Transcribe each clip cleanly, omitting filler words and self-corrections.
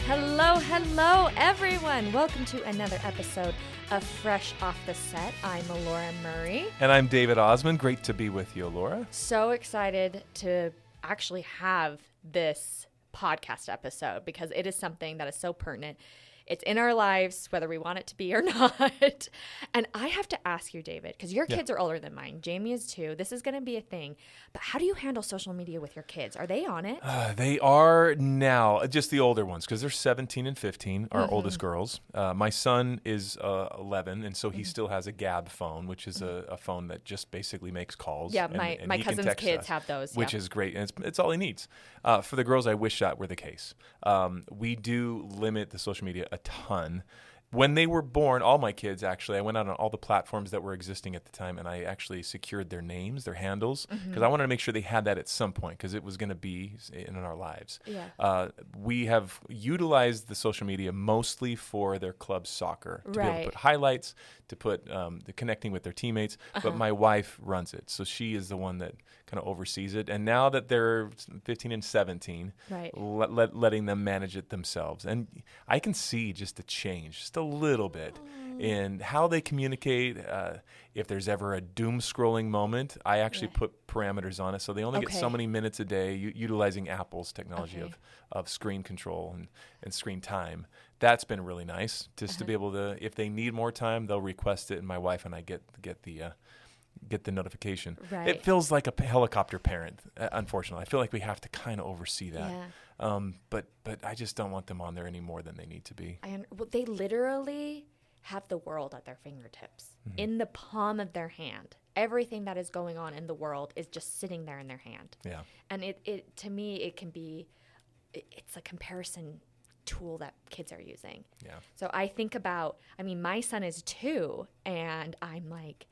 Hello, everyone. Welcome to another episode of Fresh Off the Set. I'm Laura Murray. And I'm David Osmond. Great to be with you, Laura. So excited to actually have this podcast episode because it is something that is so pertinent. It's in our lives, whether we want it to be or not. And I have to ask you, David, because your kids are older than mine. Jamie is 2. This is going to be a thing. But how do you handle social media with your kids? Are they on it? They are now, just the older ones, because they're 17 and 15, our oldest girls. My son is 11, and so he still has a Gab phone, which is a phone that just basically makes calls. Yeah, and my he can cousin's text kids us, have those. which is great, and it's all he needs. For the girls, I wish that were the case. We do limit the social media a ton. When they were born, all my kids actually, I went out on all the platforms that were existing at the time, and I actually secured their names, their handles, because I wanted to make sure they had that at some point, because it was going to be in our lives. Yeah. We have utilized the social media mostly for their club soccer, to be able to put highlights, to put the connecting with their teammates, but my wife runs it, so she is the one that kind of oversees it. And now that they're 15 and 17, letting them manage it themselves. And I can see just the change, just a little bit, in how they communicate. If there's ever a doom scrolling moment, I actually put parameters on it, so they only get so many minutes a day, utilizing Apple's technology of screen control and screen time. That's been really nice, just to be able to, if they need more time, they'll request it, and my wife and I get the notification. Right. It feels like a helicopter parent, unfortunately. I feel like we have to kind of oversee that. Yeah. But I just don't want them on there any more than they need to be. Well, they literally have the world at their fingertips, in the palm of their hand. Everything that is going on in the world is just sitting there in their hand. Yeah. And it to me, it can be, it's a comparison tool that kids are using. Yeah. So I think about, my son is 2, and I'm like,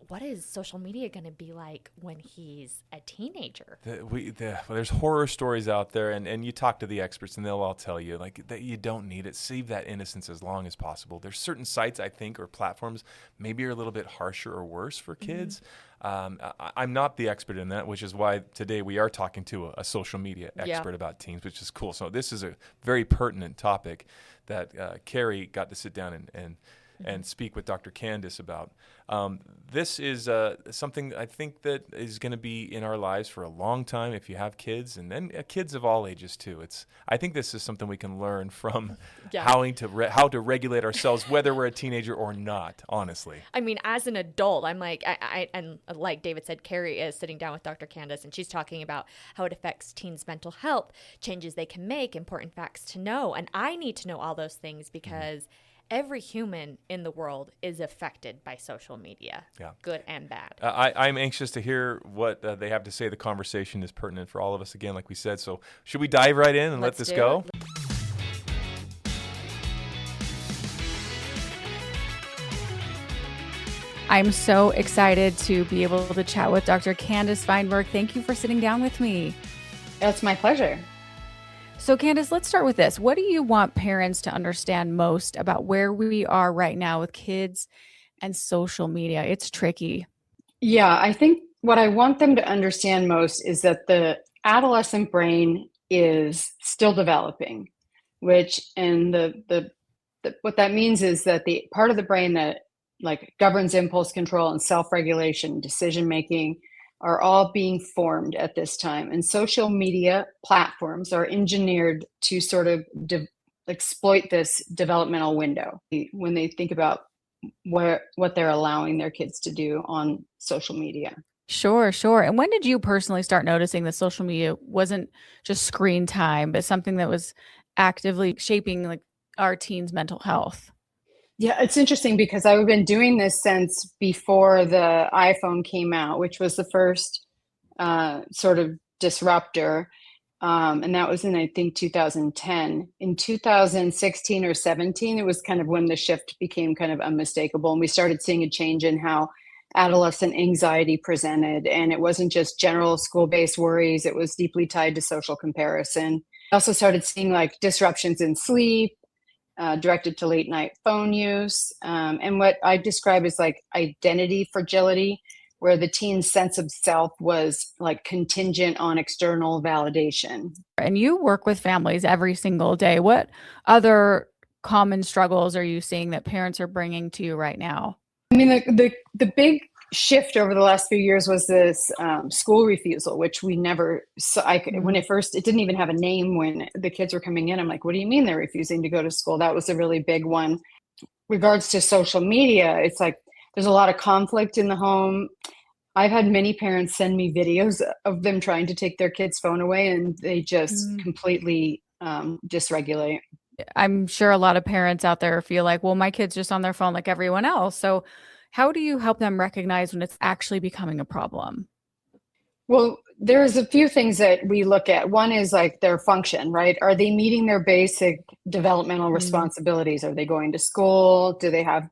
what is social media going to be like when he's a teenager? There's horror stories out there, and you talk to the experts, and they'll all tell you like that you don't need it. Save that innocence as long as possible. There's certain sites, I think, or platforms maybe are a little bit harsher or worse for kids. I'm not the expert in that, which is why today we are talking to a social media expert about teens, which is cool. So this is a very pertinent topic that Carrie got to sit down and speak with Dr. Candace about. This is something I think that is going to be in our lives for a long time if you have kids, and then kids of all ages too. I think this is something we can learn from how to regulate ourselves, whether we're a teenager or not, honestly. As an adult, I'm like, and like David said, Carrie is sitting down with Dr. Candace, and she's talking about how it affects teens' mental health, changes they can make, important facts to know. And I need to know all those things because every human in the world is affected by social media, good and bad. I'm anxious to hear what they have to say. The conversation is pertinent for all of us, again, like we said. So should we dive right in and let this go? I'm so excited to be able to chat with Dr. Candace Feinberg. Thank you for sitting down with me. It's my pleasure. So Candace, let's start with this. What do you want parents to understand most about where we are right now with kids and social media? It's tricky. Yeah, I think what I want them to understand most is that the adolescent brain is still developing, what that means is that the part of the brain that like governs impulse control and self-regulation, decision-making, are all being formed at this time. And social media platforms are engineered to sort of exploit this developmental window when they think about what they're allowing their kids to do on social media. Sure. And when did you personally start noticing that social media wasn't just screen time, but something that was actively shaping like our teens' mental health? Yeah, it's interesting because I've been doing this since before the iPhone came out, which was the first sort of disruptor. And that was in, I think, 2010. In 2016 or 17, it was kind of when the shift became kind of unmistakable. And we started seeing a change in how adolescent anxiety presented. And it wasn't just general school-based worries. It was deeply tied to social comparison. I also started seeing like disruptions in sleep, directed to late night phone use. And what I describe as like identity fragility, where the teen's sense of self was like contingent on external validation. And you work with families every single day. What other common struggles are you seeing that parents are bringing to you right now? I mean, the big shift over the last few years was this school refusal, which we never saw. When it first, it didn't even have a name when the kids were coming in. I'm like, what do you mean they're refusing to go to school? That was a really big one. Regards to social media, it's like there's a lot of conflict in the home. I've had many parents send me videos of them trying to take their kid's phone away, and they just completely dysregulate. I'm sure a lot of parents out there feel like, well, my kid's just on their phone like everyone else. So how do you help them recognize when it's actually becoming a problem? Well, there's a few things that we look at. One is like their function, right? Are they meeting their basic developmental responsibilities? Are they going to school? Do they have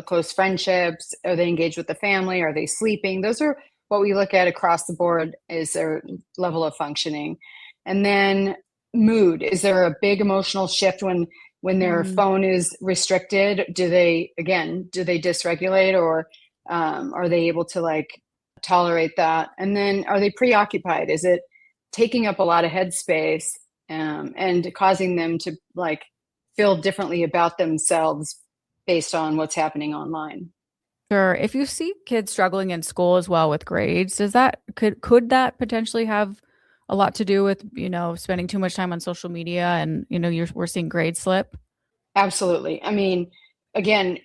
close friendships? Are they engaged with the family? Are they sleeping? Those are what we look at across the board, is their level of functioning. And then mood. Is there a big emotional shift when their phone is restricted? Do they dysregulate, or are they able to like tolerate that? And then are they preoccupied? Is it taking up a lot of headspace and causing them to like feel differently about themselves based on what's happening online? Sure. If you see kids struggling in school as well with grades, could that potentially have a lot to do with, spending too much time on social media and, we're seeing grades slip? Absolutely. I mean, again,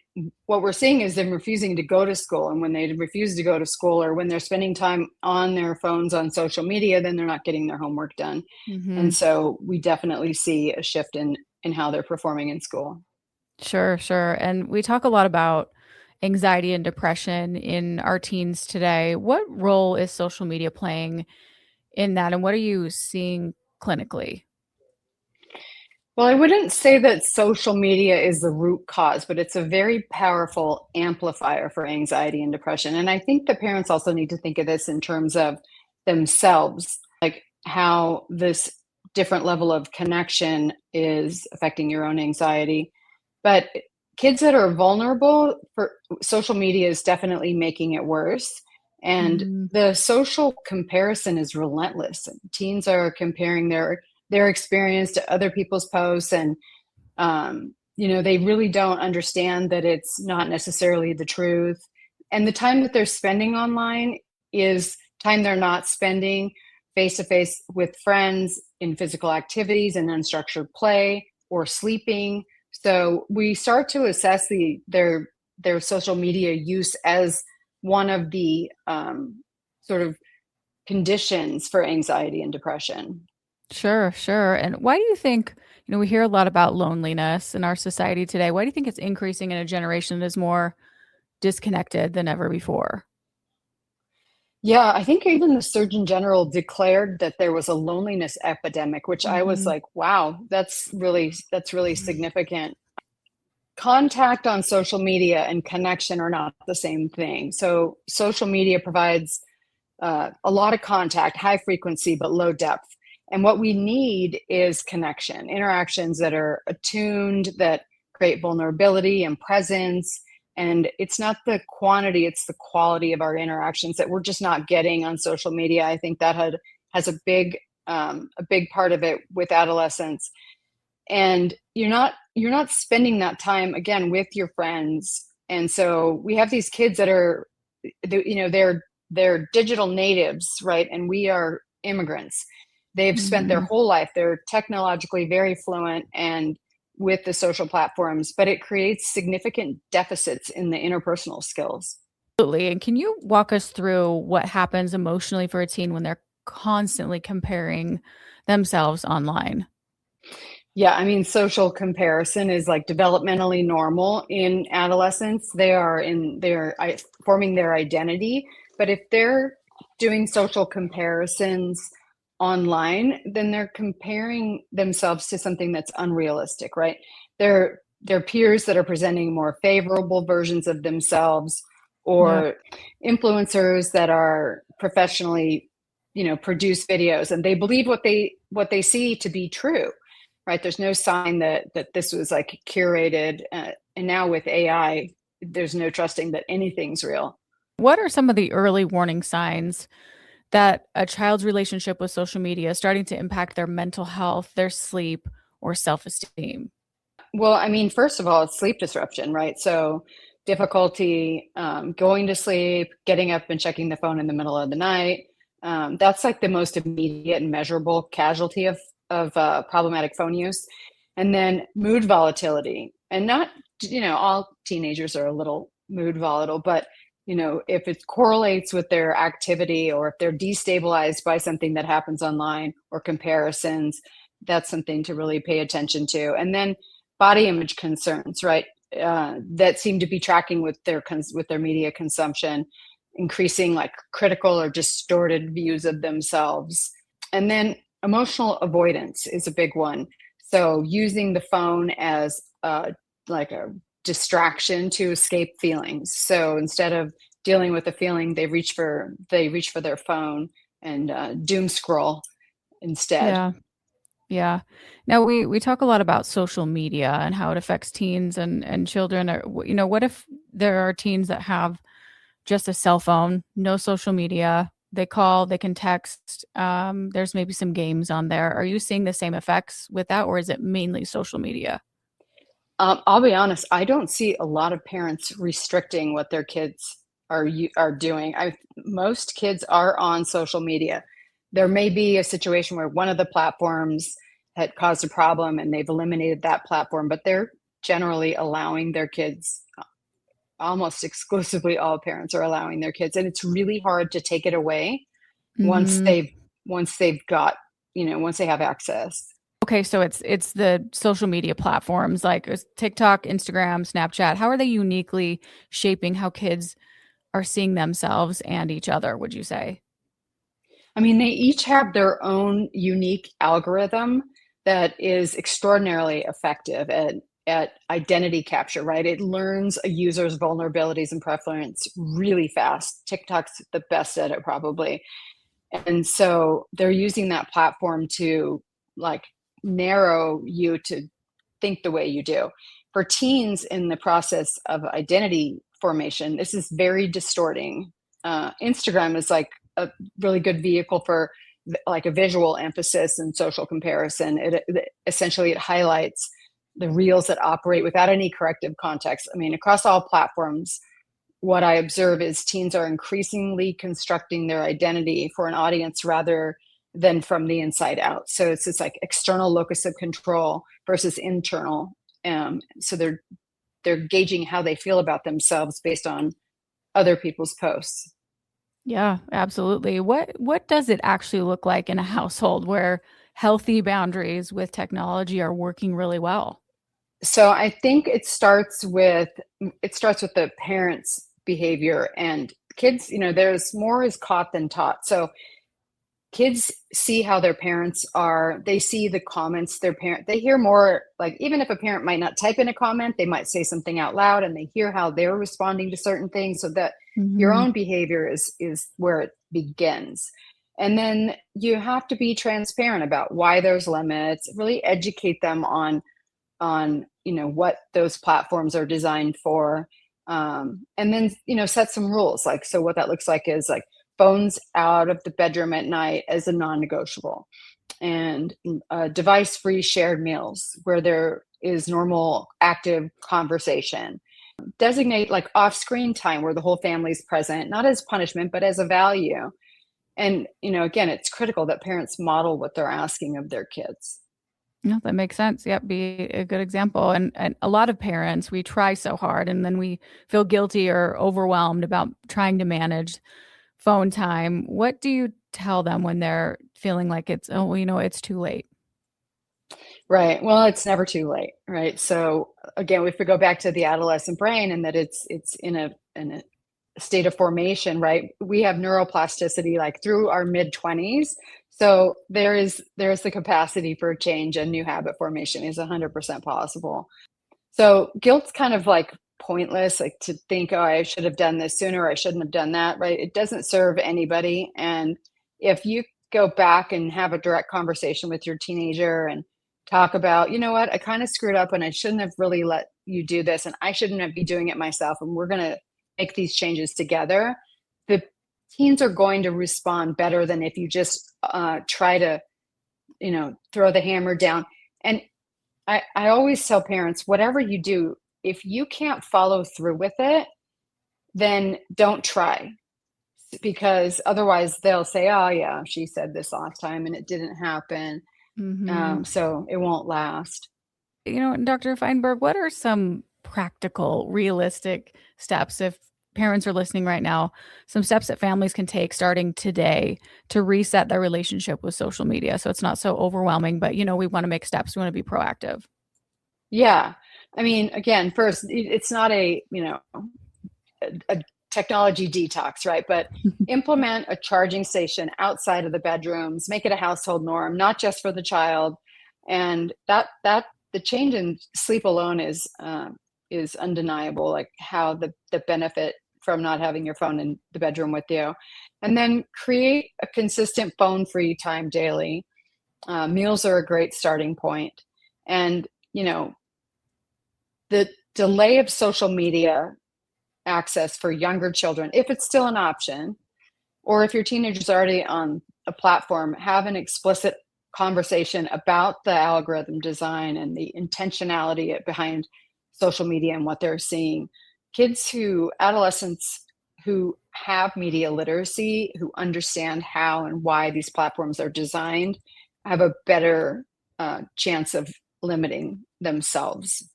what we're seeing is them refusing to go to school. And when they refuse to go to school, or when they're spending time on their phones on social media, then they're not getting their homework done. And so we definitely see a shift in how they're performing in school. Sure, sure. And we talk a lot about anxiety and depression in our teens today. What role is social media playing in that, and what are you seeing clinically? Well, I wouldn't say that social media is the root cause, but it's a very powerful amplifier for anxiety and depression. And I think the parents also need to think of this in terms of themselves, like how this different level of connection is affecting your own anxiety. But kids that are vulnerable, for social media is definitely making it worse. And the social comparison is relentless. Teens are comparing their experience to other people's posts, and they really don't understand that it's not necessarily the truth. And the time that they're spending online is time they're not spending face to face with friends, in physical activities and unstructured play, or sleeping. So we start to assess their social media use as one of the sort of conditions for anxiety and depression. Sure, sure. And why do you think, we hear a lot about loneliness in our society today? Why do you think it's increasing in a generation that is more disconnected than ever before? Yeah, I think even the Surgeon General declared that there was a loneliness epidemic, which I was like, wow, that's really significant. Contact on social media and connection are not the same thing. So social media provides a lot of contact, high frequency, but low depth. And what we need is connection, interactions that are attuned, that create vulnerability and presence. And it's not the quantity, it's the quality of our interactions that we're just not getting on social media. I think that has a big part of it with adolescents. And you're not spending that time again with your friends. And so we have these kids that are, they're digital natives, right? And we are immigrants. They've spent their whole life, they're technologically very fluent and with the social platforms, but it creates significant deficits in the interpersonal skills. Absolutely. And can you walk us through what happens emotionally for a teen when they're constantly comparing themselves online? Yeah, I mean, social comparison is like developmentally normal in adolescents. They're forming their identity, but if they're doing social comparisons online, then they're comparing themselves to something that's unrealistic, right? They're peers that are presenting more favorable versions of themselves, or influencers that are professionally, produce videos, and they believe what they see to be true, right? There's no sign that this was like curated, and now with AI, there's no trusting that anything's real. What are some of the early warning signs that a child's relationship with social media is starting to impact their mental health, their sleep, or self-esteem? Well, I mean, first of all, it's sleep disruption, right? So difficulty going to sleep, getting up and checking the phone in the middle of the night. That's like the most immediate and measurable casualty of problematic phone use. And then mood volatility, and not, all teenagers are a little mood volatile, but if it correlates with their activity, or if they're destabilized by something that happens online or comparisons, that's something to really pay attention to. And then body image concerns, right? That seem to be tracking with their media consumption, increasing like critical or distorted views of themselves. And then emotional avoidance is a big one. So using the phone as like a distraction to escape feelings. So instead of dealing with a feeling, they reach for their phone and doom scroll instead. Yeah. Yeah. Now we talk a lot about social media and how it affects teens and children. What if there are teens that have just a cell phone, no social media? They call, they can text. There's maybe some games on there. Are you seeing the same effects with that, or is it mainly social media? I'll be honest, I don't see a lot of parents restricting what their kids are doing. Most kids are on social media. There may be a situation where one of the platforms had caused a problem and they've eliminated that platform, but they're generally allowing their kids, almost exclusively all parents are allowing their kids, and it's really hard to take it away once Mhm. they've got, once they have access. Okay, so it's the social media platforms like TikTok, Instagram, Snapchat. How are they uniquely shaping how kids are seeing themselves and each other, would you say? I mean, they each have their own unique algorithm that is extraordinarily effective at identity capture, right? It learns a user's vulnerabilities and preference really fast. TikTok's the best at it, probably. And so they're using that platform to like narrow you to think the way you do. For teens in the process of identity formation, this is very distorting. Instagram is like a really good vehicle for like a visual emphasis and social comparison. Essentially it highlights the reels that operate without any corrective context. I mean, across all platforms, what I observe is teens are increasingly constructing their identity for an audience rather than from the inside out. So it's this like external locus of control versus internal. So they're gauging how they feel about themselves based on other people's posts. Yeah, absolutely. What does it actually look like in a household where healthy boundaries with technology are working really well? So I think it starts with the parents' behavior, and kids, there's more is caught than taught. So kids see how their parents are, they see the comments they hear more, like even if a parent might not type in a comment, they might say something out loud and they hear how they're responding to certain things, so that your Mhm. own behavior is where it begins. And then you have to be transparent about why there's limits, really educate them on what those platforms are designed for, and then set some rules. Like, so what that looks like is like phones out of the bedroom at night as a non-negotiable, and device-free shared meals where there is normal active conversation. Designate like off-screen time where the whole family is present, not as punishment but as a value. And again, it's critical that parents model what they're asking of their kids. No, that makes sense. Yep, be a good example. And a lot of parents, we try so hard and then we feel guilty or overwhelmed about trying to manage phone time. What do you tell them when they're feeling like it's, oh, well, it's too late? Right. Well, it's never too late, right? So again, if we go back to the adolescent brain, and that it's in a state of formation, right? We have neuroplasticity like through our mid 20s. So there is the capacity for change, and new habit formation is 100% possible. So guilt's kind of like pointless, like to think, oh, I should have done this sooner, or I shouldn't have done that, right? It doesn't serve anybody. And if you go back and have a direct conversation with your teenager and talk about, you know what, I kind of screwed up and I shouldn't have really let you do this, and I shouldn't be doing it myself, and we're going to make these changes together. teens are going to respond better than if you just try to, throw the hammer down. And I always tell parents, whatever you do, if you can't follow through with it, then don't try, because otherwise they'll say, oh yeah, she said this last time and it didn't happen. So it won't last. Dr. Feinberg, what are some practical, realistic steps, if parents are listening right now, some steps that families can take starting today to reset their relationship with social media so it's not so overwhelming, but we want to make steps, we want to be proactive? Yeah. I mean, again, first, it's not a technology detox, right? But implement a charging station outside of the bedrooms, make it a household norm, not just for the child. And that the change in sleep alone is undeniable, like how the benefit from not having your phone in the bedroom with you. And then create a consistent phone-free time daily. Meals are a great starting point. And, the delay of social media access for younger children, if it's still an option, or if your teenager's already on a platform, have an explicit conversation about the algorithm design and the intentionality behind social media and what they're seeing. Adolescents who have media literacy, who understand how and why these platforms are designed, have a better chance of limiting themselves.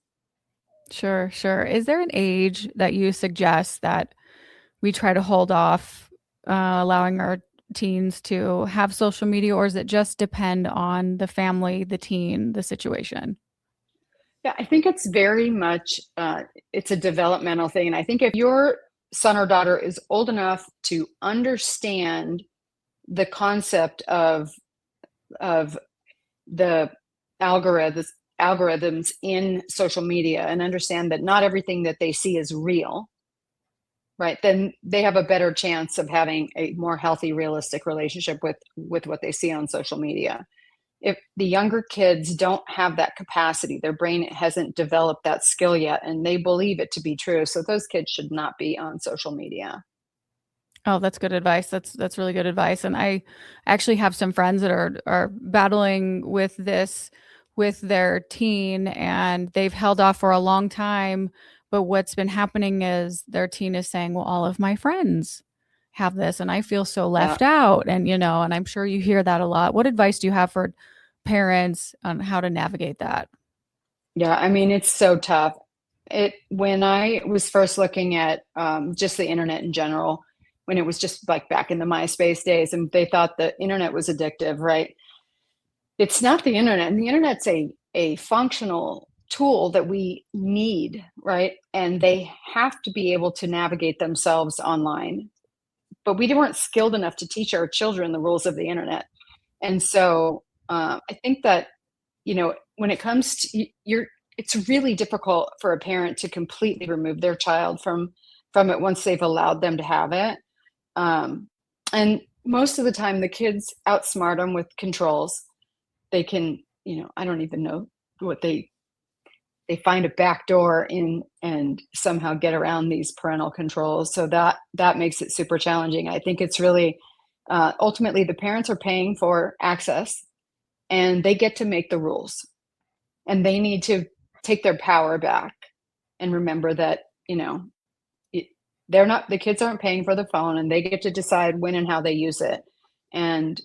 Sure. Is there an age that you suggest that we try to hold off allowing our teens to have social media, or does it just depend on the family, the teen, the situation? Yeah, I think it's very much, it's a developmental thing. And I think if your son or daughter is old enough to understand the concept of the algorithms in social media and understand that not everything that they see is real, right, then they have a better chance of having a more healthy, realistic relationship with what they see on social media. If the younger kids don't have that capacity, their brain hasn't developed that skill yet, and they believe it to be true. So those kids should not be on social media. Oh, that's good advice. That's really good advice. And I actually have some friends that are battling with this with their teen, and they've held off for a long time. But what's been happening is their teen is saying, well, all of my friends have this and I feel so left out. And, and I'm sure you hear that a lot. What advice do you have for parents on how to navigate that? Yeah, I mean, it's so tough. When I was first looking at just the internet in general, when it was just like back in the MySpace days, and they thought the internet was addictive, right? It's not the internet. And the internet's a functional tool that we need, right? And they have to be able to navigate themselves online. But we weren't skilled enough to teach our children the rules of the internet. And so I think that, when it comes to it's really difficult for a parent to completely remove their child from it once they've allowed them to have it. And most of the time the kids outsmart them with controls. They can, I don't even know what they find a back door in and somehow get around these parental controls. So that makes it super challenging. I think it's really, ultimately the parents are paying for access and they get to make the rules, and they need to take their power back and remember that, the kids aren't paying for the phone, and they get to decide when and how they use it. And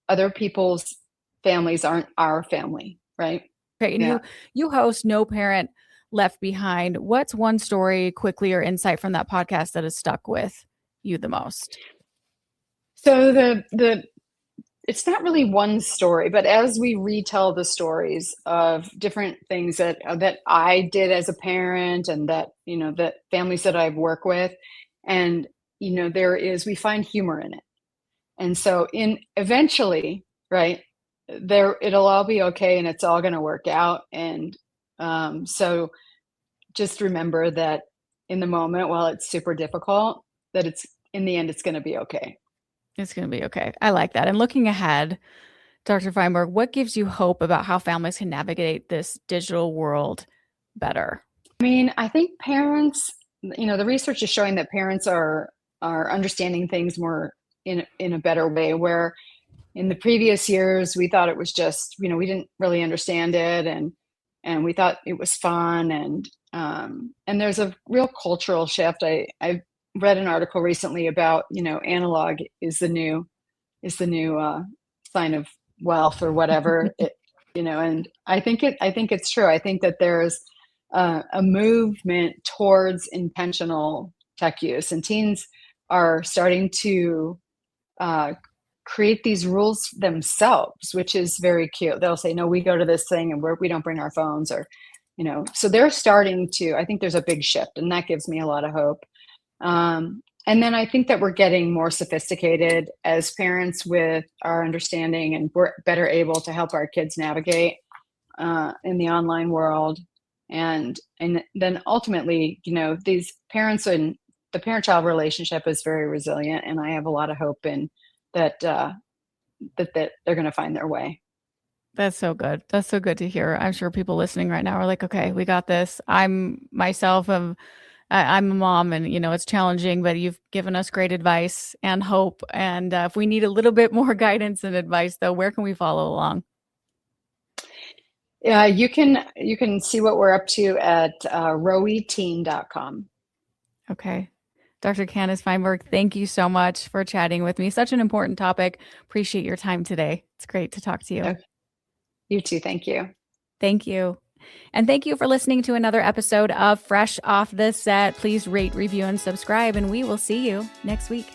other people's families aren't our family, right? Okay. And you host No Parent Left Behind. What's one story quickly or insight from that podcast that has stuck with you the most? So it's not really one story, but as we retell the stories of different things that I did as a parent, and that, the families that I've worked with, and, we find humor in it. And so eventually, right, it'll all be okay and it's all going to work out. And so just remember that in the moment, while it's super difficult, that in the end, it's going to be okay. It's going to be okay. I like that. And looking ahead, Dr. Feinberg, what gives you hope about how families can navigate this digital world better? I mean, I think parents, the research is showing that parents are are understanding things more in a better way, where in the previous years we thought it was just, we didn't really understand it, and we thought it was fun, and there's a real cultural shift. I read an article recently about, analog is the new sign of wealth or whatever. And I think it's true. I think that there's a movement towards intentional tech use, and teens are starting to create these rules themselves, which is very cute. They'll say, no, we go to this thing and we don't bring our phones, or, so they're starting to, I think there's a big shift, and that gives me a lot of hope. And then I think that we're getting more sophisticated as parents with our understanding, and we're better able to help our kids navigate in the online world. And then ultimately, these parents, and the parent-child relationship is very resilient, and I have a lot of hope in that they're going to find their way. That's so good. That's so good to hear. I'm sure people listening right now are like, okay, we got this. I'm a mom, and it's challenging, but you've given us great advice and hope. And if we need a little bit more guidance and advice, though, where can we follow along? Yeah, you can see what we're up to at roweteen.com. Okay. Dr. Candace Feinberg, thank you so much for chatting with me. Such an important topic. Appreciate your time today. It's great to talk to you. Okay. You too. Thank you. Thank you. And thank you for listening to another episode of Fresh Off the Set. Please rate, review, and subscribe, and we will see you next week.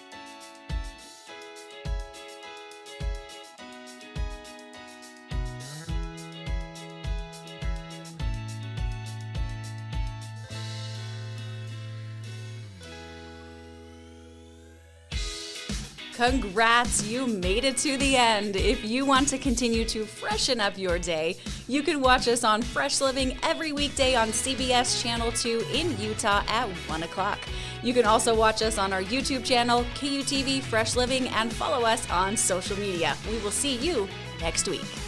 Congrats, you made it to the end. If you want to continue to freshen up your day, you can watch us on Fresh Living every weekday on CBS Channel 2 in Utah at 1 o'clock. You can also watch us on our YouTube channel, KUTV Fresh Living, and follow us on social media. We will see you next week.